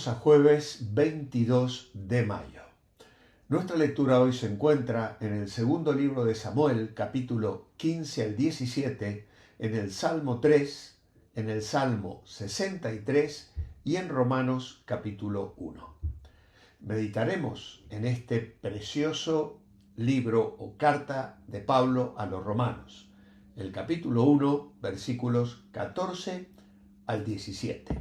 Estamos a jueves 22 de mayo. Nuestra lectura hoy se encuentra en el segundo libro de Samuel, capítulo 15 al 17, en el Salmo 3, en el Salmo 63 y en Romanos capítulo 1. Meditaremos en este precioso libro o carta de Pablo a los romanos, el capítulo 1, versículos 14 al 17.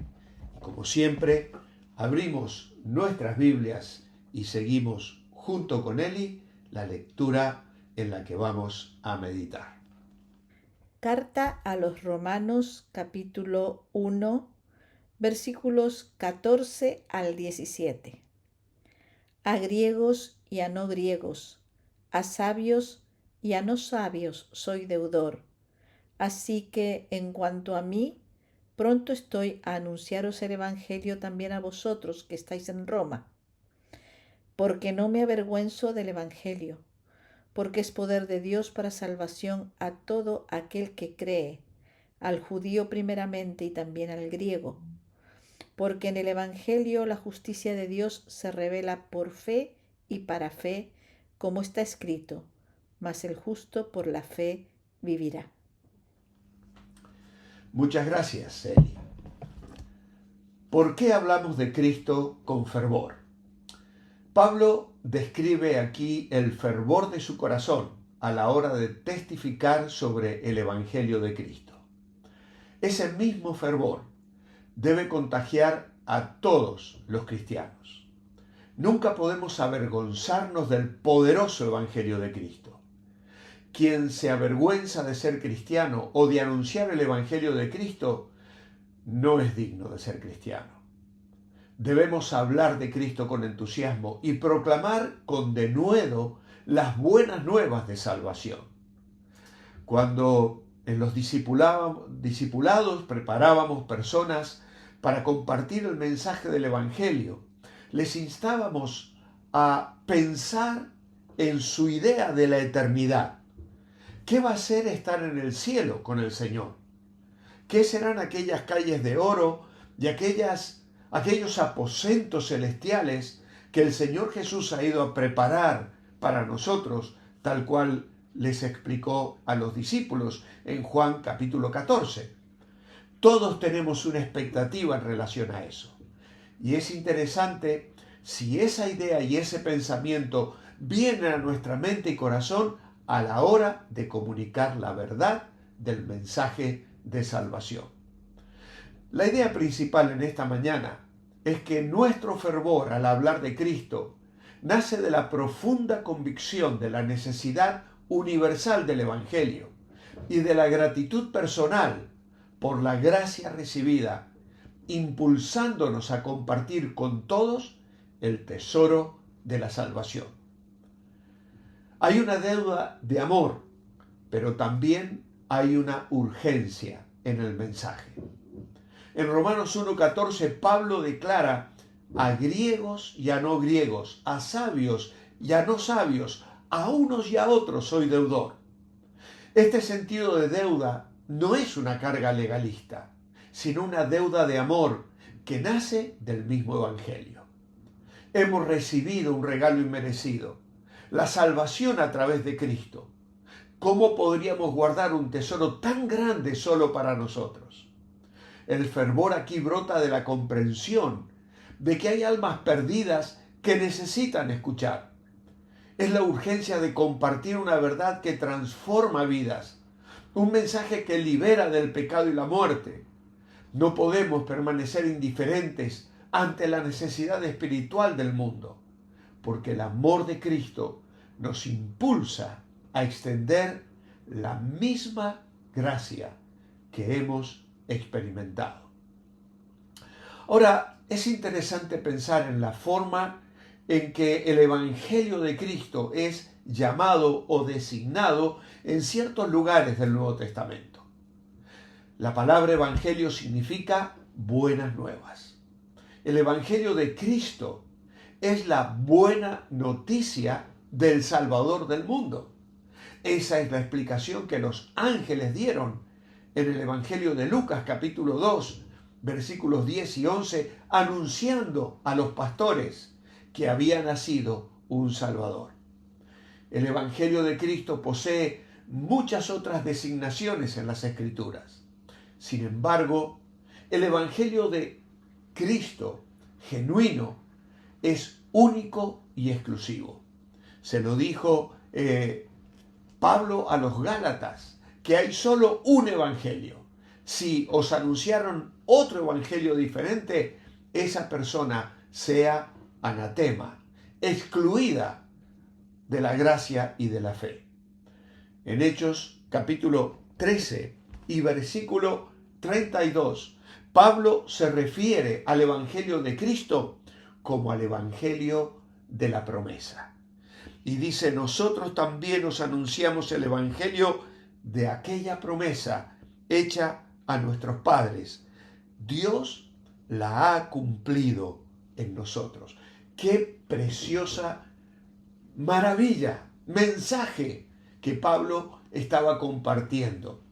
Como siempre, abrimos nuestras Biblias y seguimos junto con Eli la lectura en la que vamos a meditar. Carta a los Romanos, capítulo 1, versículos 14 al 17. A griegos y a no griegos, a sabios y a no sabios soy deudor. Así que, en cuanto a mí, pronto estoy a anunciaros el Evangelio también a vosotros que estáis en Roma, porque no me avergüenzo del Evangelio, porque es poder de Dios para salvación a todo aquel que cree, al judío primeramente y también al griego, porque en el Evangelio la justicia de Dios se revela por fe y para fe, como está escrito, mas el justo por la fe vivirá. Muchas gracias, Eli. ¿Por qué hablamos de Cristo con fervor? Pablo describe aquí el fervor de su corazón a la hora de testificar sobre el Evangelio de Cristo. Ese mismo fervor debe contagiar a todos los cristianos. Nunca podemos avergonzarnos del poderoso Evangelio de Cristo. Quien se avergüenza de ser cristiano o de anunciar el Evangelio de Cristo no es digno de ser cristiano. Debemos hablar de Cristo con entusiasmo y proclamar con denuedo las buenas nuevas de salvación. Cuando en los discipulados preparábamos personas para compartir el mensaje del Evangelio, les instábamos a pensar en su idea de la eternidad. ¿Qué va a ser estar en el cielo con el Señor? ¿Qué serán aquellas calles de oro y aquellos aposentos celestiales que el Señor Jesús ha ido a preparar para nosotros, tal cual les explicó a los discípulos en Juan capítulo 14? Todos tenemos una expectativa en relación a eso. Y es interesante si esa idea y ese pensamiento vienen a nuestra mente y corazón a la hora de comunicar la verdad del mensaje de salvación. La idea principal en esta mañana es que nuestro fervor al hablar de Cristo nace de la profunda convicción de la necesidad universal del Evangelio y de la gratitud personal por la gracia recibida, impulsándonos a compartir con todos el tesoro de la salvación. Hay una deuda de amor, pero también hay una urgencia en el mensaje. En Romanos 1:14, Pablo declara a griegos y a no griegos, a sabios y a no sabios, a unos y a otros soy deudor. Este sentido de deuda no es una carga legalista, sino una deuda de amor que nace del mismo Evangelio. Hemos recibido un regalo inmerecido, la salvación a través de Cristo. ¿Cómo podríamos guardar un tesoro tan grande solo para nosotros? El fervor aquí brota de la comprensión de que hay almas perdidas que necesitan escuchar. Es la urgencia de compartir una verdad que transforma vidas, un mensaje que libera del pecado y la muerte. No podemos permanecer indiferentes ante la necesidad espiritual del mundo, porque el amor de Cristo nos impulsa a extender la misma gracia que hemos experimentado. Ahora, es interesante pensar en la forma en que el Evangelio de Cristo es llamado o designado en ciertos lugares del Nuevo Testamento. La palabra Evangelio significa buenas nuevas. El Evangelio de Cristo es la buena noticia del Salvador del mundo. Esa es la explicación que los ángeles dieron en el Evangelio de Lucas capítulo 2, versículos 10 y 11, anunciando a los pastores que había nacido un Salvador. El Evangelio de Cristo posee muchas otras designaciones en las Escrituras. Sin embargo, el Evangelio de Cristo genuino es único y exclusivo. Se lo dijo Pablo a los Gálatas, que hay solo un evangelio. Si os anunciaron otro evangelio diferente, esa persona sea anatema, excluida de la gracia y de la fe. En Hechos capítulo 13 y versículo 32, Pablo se refiere al evangelio de Cristo como al evangelio de la promesa. Y dice, nosotros también os anunciamos el evangelio de aquella promesa hecha a nuestros padres. Dios la ha cumplido en nosotros. Qué preciosa maravilla, mensaje que Pablo estaba compartiendo.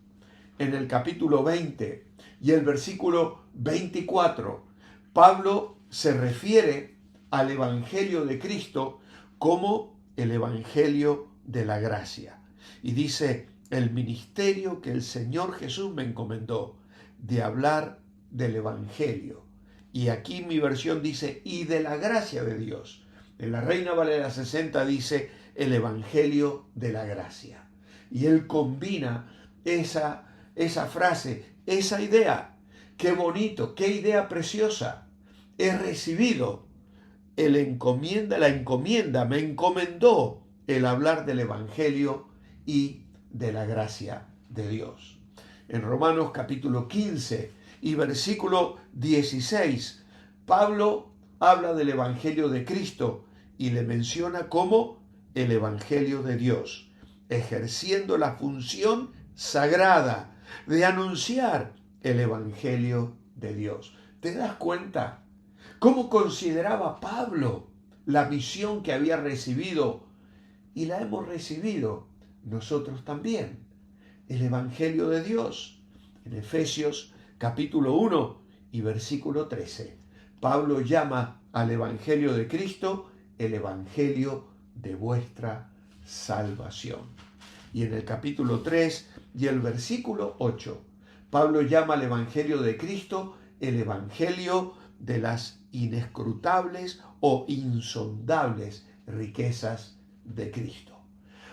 En el capítulo 20 y el versículo 24, Pablo se refiere al evangelio de Cristo como el evangelio de la gracia. Y dice, el ministerio que el Señor Jesús me encomendó de hablar del evangelio. Y aquí mi versión dice, y de la gracia de Dios. En la Reina Valera 60 dice, el evangelio de la gracia. Y él combina esa frase, esa idea. Qué bonito, qué idea preciosa. He recibido la encomienda, me encomendó el hablar del evangelio y de la gracia de Dios. En Romanos capítulo 15 y versículo 16, Pablo habla del evangelio de Cristo y le menciona como el evangelio de Dios, ejerciendo la función sagrada de anunciar el evangelio de Dios. ¿Te das cuenta cómo consideraba Pablo la misión que había recibido? Y la hemos recibido nosotros también, el evangelio de Dios. En Efesios capítulo 1 y versículo 13, Pablo llama al evangelio de Cristo el evangelio de vuestra salvación. Y en el capítulo 3 y el versículo 8, Pablo llama al evangelio de Cristo el evangelio de las inescrutables o insondables riquezas de Cristo.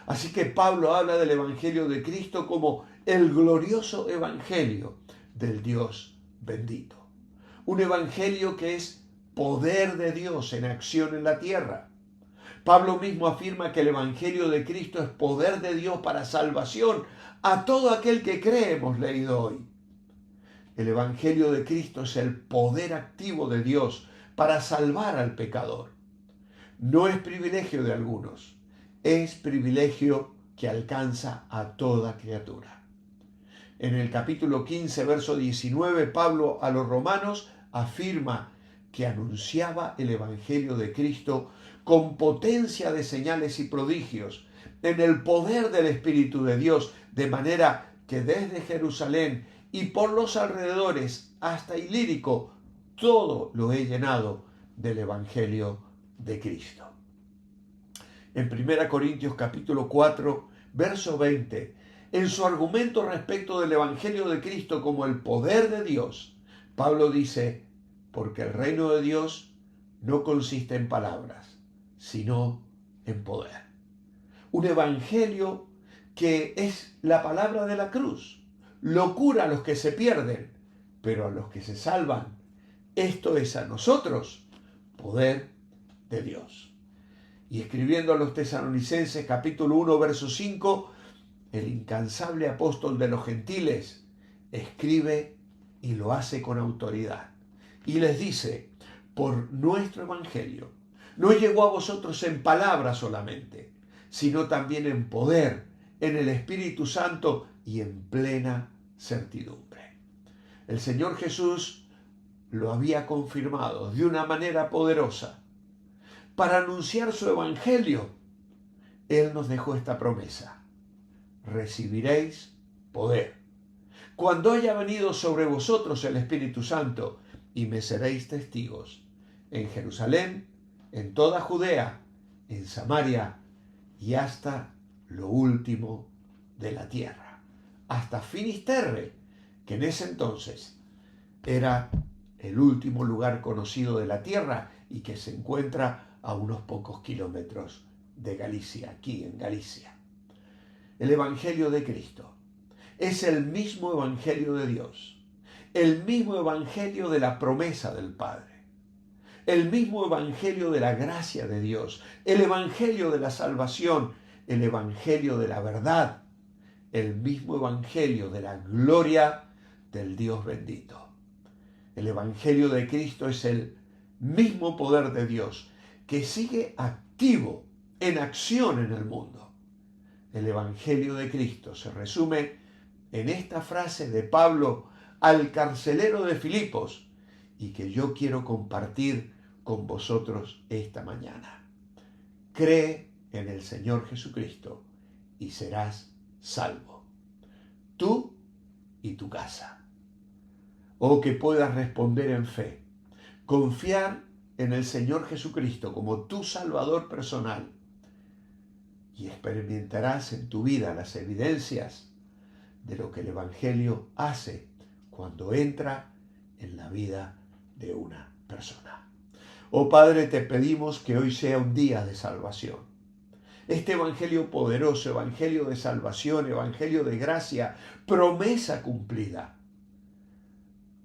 Así que Pablo habla del evangelio de Cristo como el glorioso evangelio del Dios bendito. Un evangelio que es poder de Dios en acción en la tierra. Pablo mismo afirma que el evangelio de Cristo es poder de Dios para salvación a todo aquel que cree, hemos leído hoy. El evangelio de Cristo es el poder activo de Dios para salvar al pecador. No es privilegio de algunos, es privilegio que alcanza a toda criatura. En el capítulo 15, verso 19, Pablo a los romanos afirma que anunciaba el evangelio de Cristo con potencia de señales y prodigios, en el poder del Espíritu de Dios, de manera que desde Jerusalén y por los alrededores hasta Ilírico, todo lo he llenado del evangelio de Cristo. En 1 Corintios capítulo 4, verso 20, en su argumento respecto del evangelio de Cristo como el poder de Dios, Pablo dice, porque el reino de Dios no consiste en palabras, sino en poder. Un evangelio que es la palabra de la cruz, locura a los que se pierden, pero a los que se salvan, esto es a nosotros, poder de Dios. Y escribiendo a los tesalonicenses capítulo 1, verso 5, el incansable apóstol de los gentiles escribe y lo hace con autoridad. Y les dice, por nuestro evangelio, no llegó a vosotros en palabra solamente, sino también en poder, en el Espíritu Santo y en plena certidumbre. El Señor Jesús lo había confirmado de una manera poderosa. Para anunciar su evangelio, Él nos dejó esta promesa: recibiréis poder. cuando haya venido sobre vosotros el Espíritu Santo, y me seréis testigos en Jerusalén, en toda Judea, en Samaria y hasta lo último de la tierra, hasta Finisterre, que en ese entonces era el último lugar conocido de la tierra y que se encuentra a unos pocos kilómetros de Galicia, aquí en Galicia. El Evangelio de Cristo es el mismo Evangelio de Dios, el mismo Evangelio de la promesa del Padre, el mismo Evangelio de la gracia de Dios, el Evangelio de la salvación, el Evangelio de la verdad, el mismo Evangelio de la gloria del Dios bendito. El Evangelio de Cristo es el mismo poder de Dios que sigue activo, en acción en el mundo. El Evangelio de Cristo se resume en esta frase de Pablo al carcelero de Filipos y que yo quiero compartir con vosotros esta mañana. Cree en el Señor Jesucristo y serás salvo, tú y tu casa. O que puedas responder en fe, confiar en el Señor Jesucristo como tu Salvador personal y experimentarás en tu vida las evidencias de lo que el Evangelio hace cuando entra en la vida de una persona. Oh Padre, te pedimos que hoy sea un día de salvación. Este Evangelio poderoso, Evangelio de salvación, Evangelio de gracia, promesa cumplida.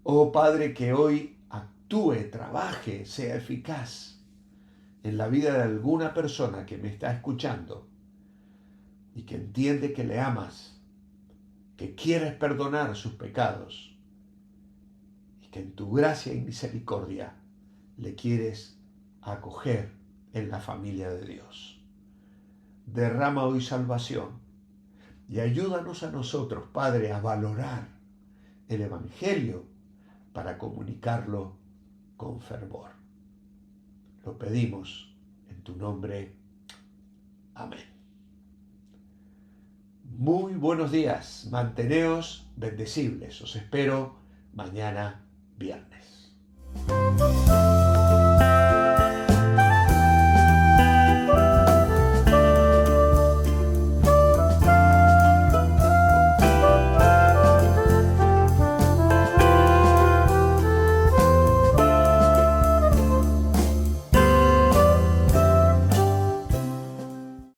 Oh Padre, que hoy actúe, trabaje, sea eficaz en la vida de alguna persona que me está escuchando y que entiende que le amas, que quieres perdonar sus pecados y que en tu gracia y misericordia le quieres acoger en la familia de Dios. Derrama hoy salvación y ayúdanos a nosotros, Padre, a valorar el Evangelio para comunicarlo con fervor. Lo pedimos en tu nombre. Amén. Muy buenos días, manteneos bendecibles. Os espero mañana viernes.